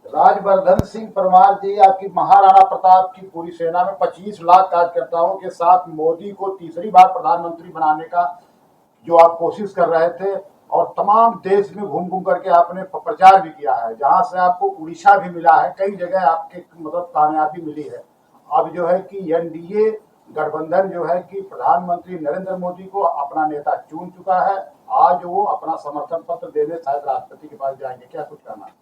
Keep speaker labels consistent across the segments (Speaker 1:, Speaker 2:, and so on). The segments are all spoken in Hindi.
Speaker 1: राजवर्धन सिंह परमार जी, आपकी महाराणा प्रताप की पूरी सेना में 25 लाख कार्यकर्ताओं के साथ मोदी को तीसरी बार प्रधानमंत्री बनाने का जो आप कोशिश कर रहे थे, और तमाम देश में घूम घूम करके आपने प्रचार भी किया है, जहां से आपको उड़ीसा भी मिला है, कई जगह आपके मतलब कामयाबी मिली है। अब जो है कि एनडीए गठबंधन जो है कि प्रधानमंत्री नरेंद्र मोदी को अपना नेता चुन चुका है। आज वो अपना समर्थन पत्र देने शायद राष्ट्रपति के पास जाएंगे, क्या कुछ कहना है?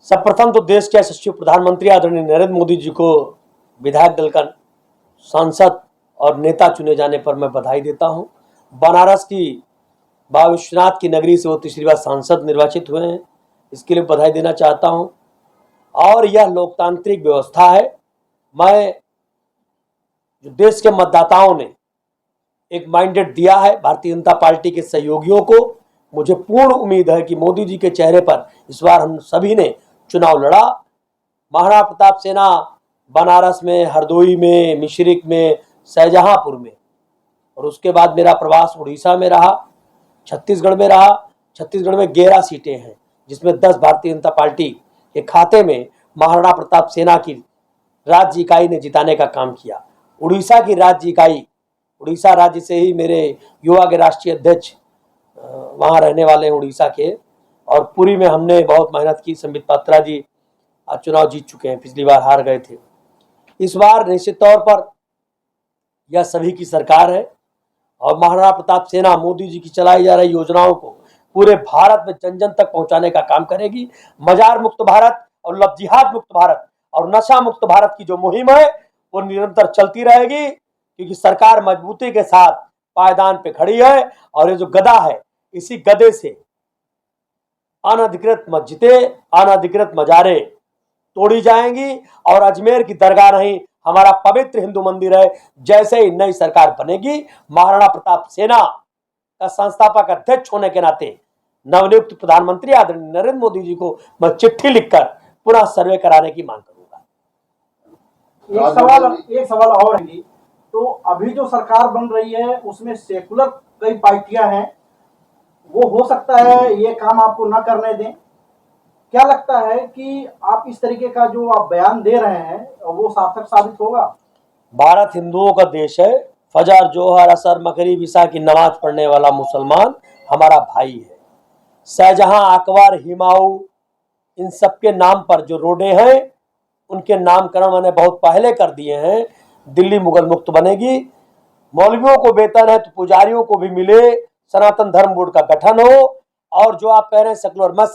Speaker 2: सर्वप्रथम तो देश के यशस्वी प्रधानमंत्री आदरणीय नरेंद्र मोदी जी को विधायक दल का सांसद और नेता चुने जाने पर मैं बधाई देता हूं। बनारस की बाबा विश्वनाथ की नगरी से वो तीसरी बार सांसद निर्वाचित हुए हैं, इसके लिए बधाई देना चाहता हूं। और यह लोकतांत्रिक व्यवस्था है। मैं जो देश के मतदाताओं ने एक माइंडेट दिया है भारतीय जनता पार्टी के सहयोगियों को, मुझे पूर्ण उम्मीद है कि मोदी जी के चेहरे पर इस बार हम सभी ने चुनाव लड़ा। महाराणा प्रताप सेना बनारस में, हरदोई में, मिश्रिक में, शाहजहांपुर में, और उसके बाद मेरा प्रवास उड़ीसा में रहा, छत्तीसगढ़ में रहा। छत्तीसगढ़ में 11 सीटें हैं, जिसमें 10 भारतीय जनता पार्टी के खाते में महाराणा प्रताप सेना की राज्य इकाई ने जिताने का काम किया। उड़ीसा की राज्य इकाई, उड़ीसा राज्य से ही मेरे युवा के राष्ट्रीय अध्यक्ष वहाँ रहने वाले हैं उड़ीसा के, और पुरी में हमने बहुत मेहनत की। संबित पात्रा जी आज चुनाव जीत चुके हैं, पिछली बार हार गए थे। इस बार निश्चित तौर पर यह सभी की सरकार है, और महाराणा प्रताप सेना मोदी जी की चलाई जा रही योजनाओं को पूरे भारत में जन जन तक पहुंचाने का काम करेगी। मजार मुक्त भारत और लव जिहाद मुक्त भारत और नशा मुक्त भारत की जो मुहिम है वो निरंतर चलती रहेगी, क्योंकि सरकार मजबूती के साथ पायदान पे खड़ी है। और ये जो गदा है, इसी गदे से अनधिकृत मस्जिदें, अनधिकृत मजारे तोड़ी जाएंगी, और अजमेर की दरगाह नहीं, हमारा पवित्र हिंदू मंदिर है। जैसे ही नई सरकार बनेगी, महाराणा प्रताप सेना का संस्थापक अध्यक्ष होने के नाते नवनियुक्त प्रधानमंत्री आदरणीय नरेंद्र मोदी जी को मैं चिट्ठी लिखकर पुनः सर्वे कराने की मांग करूंगा।
Speaker 3: एक सवाल और है, तो अभी जो सरकार बन रही है उसमें सेकुलर कई पार्टियां हैं, वो हो सकता है ये काम आपको ना करने दें। क्या लगता है कि आप इस तरीके का जो आप बयान दे रहे हैं वो सार्थक साबित होगा?
Speaker 2: भारत हिंदुओं का देश है। फजर, जोहर, असर, मगरिब, ईशा की नमाज पढ़ने वाला मुसलमान हमारा भाई है। शाहजहां, अकबर, हुमायूं, इन सबके नाम पर जो रोडे हैं उनके नामकरण मैंने बहुत पहले कर दिए हैं। दिल्ली मुगल मुक्त बनेगी। मौलवियों को वेतन है तो पुजारियों को भी मिले। सनातन धर्म बोर्ड का गठन हो। और जो आप कह रहे हैं सेकुलर, मैं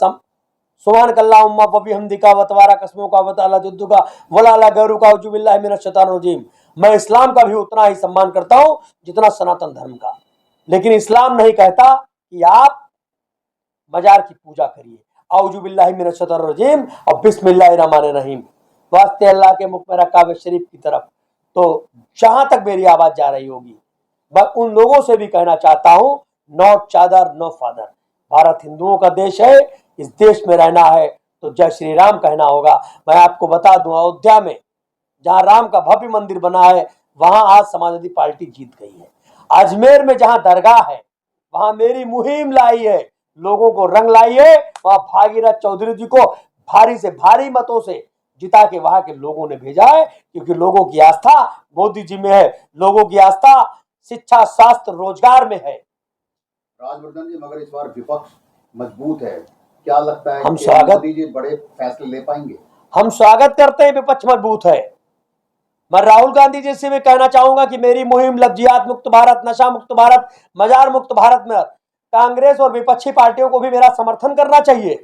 Speaker 2: सुभान कल्ला उम्मा पबी हमदिका वतवारा कस्मों का वताला जुद्दुका वलाला गैरू का उजुबिल्लाह मिनश शैतानिर रजीम। मैं इस्लाम का भी उतना ही सम्मान करता हूं जितना सनातन धर्म का, लेकिन इस्लाम नहीं कहता कि आप मजार की पूजा करिए। औजुबिल्लाहि मिनश शैतानिर रजीम और बिस्मिल्लाहिर रहमानिर रहीम, वास्ते अल्लाह के मुख में रकाब शरीफ की तरफ। तो जहां तक मेरी आवाज जा रही होगी, मैं उन लोगों से भी कहना चाहता हूं, नॉट चादर नो फादर। भारत हिंदुओं का देश है, इस देश में रहना है तो जय श्री राम कहना होगा। मैं आपको बता दूं, अयोध्या में जहां राम का भव्य मंदिर बना है, वहां आज समाजवादी पार्टी जीत गई है। अजमेर में जहां दरगाह है, वहां मेरी मुहिम लाई है, लोगों को रंग लाई है। वहां भागीरथ चौधरी जी को भारी से भारी मतों से जिता के वहां के लोगों ने भेजा है, क्योंकि लोगों की आस्था मोदी जी में है। लोगों की आस्था शिक्षा, स्वास्थ्य, रोजगार में है।
Speaker 1: राजवर्धन जी, मगर इस बार विपक्ष मजबूत है, क्या लगता है
Speaker 2: हम
Speaker 1: कि
Speaker 2: स्वागत
Speaker 1: मोदी जी बड़े फैसले ले पाएंगे?
Speaker 2: हम स्वागत करते हैं विपक्ष मजबूत है। मैं राहुल गांधी जी से भी कहना चाहूंगा कि मेरी मुहिम लव जिहाद मुक्त भारत, नशा मुक्त भारत, मजार मुक्त भारत में कांग्रेस और विपक्षी पार्टियों को भी मेरा समर्थन करना चाहिए।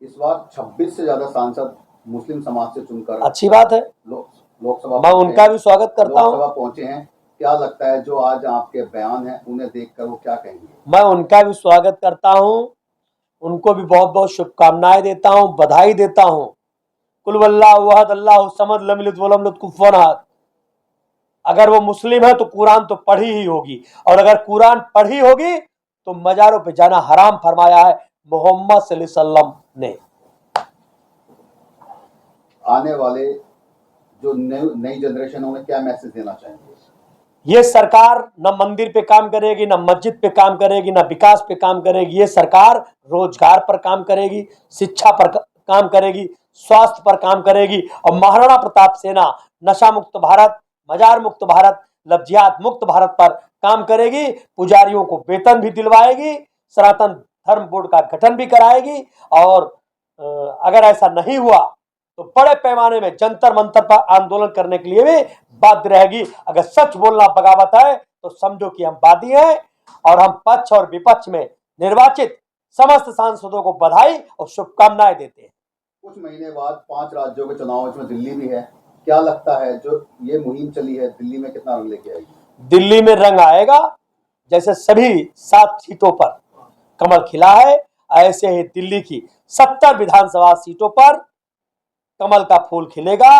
Speaker 1: इस बार 26 से ज्यादा सांसद मुस्लिम समाज से चुनकर
Speaker 2: अच्छी बात है,
Speaker 1: लोकसभा
Speaker 2: मैं उनका भी स्वागत करता हूं।
Speaker 1: लोकसभा पहुंचे हैं। क्या लगता है जो आज आपके बयान हैं उन्हें देखकर वो क्या कहेंगे?
Speaker 2: मैं उनका भी स्वागत करता हूं, उनको भी बहुत बहुत शुभकामनाएं देता हूं, बधाई देता हूं। कुल वल्लाहु अहद अल्लाहु समद लम यलिद वलम युलद कुफुवन अहद। अगर वो मुस्लिम है तो कुरान तो पढ़ी ही होगी, और अगर कुरान पढ़ी होगी तो मजारों पे जाना हराम फरमाया है मोहम्मद सल्लल्लाहु अलैहि वसल्लम ने।
Speaker 1: आने वाले जो नई जनरेशन है उन्हें क्या मैसेज देना चाहेंगे?
Speaker 2: ये सरकार न मंदिर पे काम करेगी, न मस्जिद पे काम करेगी, न विकास पे काम करेगी। ये सरकार रोजगार पर काम करेगी, शिक्षा पर काम करेगी, स्वास्थ्य पर काम करेगी। और महाराणा प्रताप सेना नशा मुक्त भारत, मजार मुक्त भारत, लफ्जियात मुक्त भारत पर काम करेगी। पुजारियों को वेतन भी दिलवाएगी, सनातन धर्म बोर्ड का गठन भी कराएगी। और अगर ऐसा नहीं हुआ तो बड़े पैमाने में जंतर मंतर पर आंदोलन करने के लिए भी बाध्य रहेगी। अगर सच बोलना बगावत है तो समझो कि हम वादी हैं और हम पक्ष और विपक्ष में निर्वाचित समस्त सांसदों को बधाई और शुभकामनाएं देते हैं।
Speaker 4: कुछ महीने बाद 5 राज्यों के चुनाव, इसमें दिल्ली भी है। क्या लगता है जो ये मुहिम चली है दिल्ली में कितना रंग लेके आएगी?
Speaker 2: दिल्ली में रंग आएगा। जैसे सभी 7 सीटों पर कमल खिला है, ऐसे ही दिल्ली की 70 विधानसभा सीटों पर कमल का फूल खिलेगा।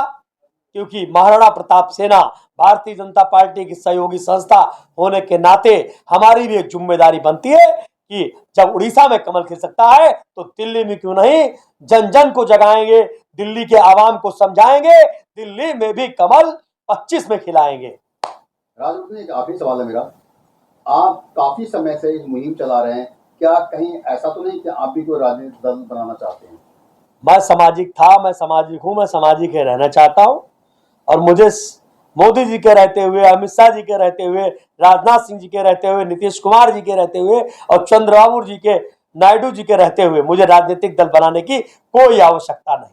Speaker 2: क्योंकि महाराणा प्रताप सेना भारतीय जनता पार्टी की सहयोगी संस्था होने के नाते हमारी भी एक जिम्मेदारी बनती है कि जब उड़ीसा में कमल खिल सकता है तो दिल्ली में क्यों नहीं। जन जन को जगाएंगे, दिल्ली के आवाम को समझाएंगे, दिल्ली में भी कमल 25 में खिलाएंगे।
Speaker 4: राजनीति एक आखिरी सवाल है मेरा, आप काफी समय से इस मुहिम चला रहे हैं, क्या कहीं ऐसा तो नहीं कि आप भी कोई राजनीतिक दल बनाना चाहते हैं?
Speaker 2: मैं सामाजिक था, मैं सामाजिक हूं, मैं सामाजिक ही रहना चाहता हूं। और मुझे मोदी जी के रहते हुए, अमित शाह जी के रहते हुए, राजनाथ सिंह जी के रहते हुए, नीतीश कुमार जी के रहते हुए और चंद्रबाबू जी के, नायडू जी के रहते हुए मुझे राजनीतिक दल बनाने की कोई आवश्यकता नहीं।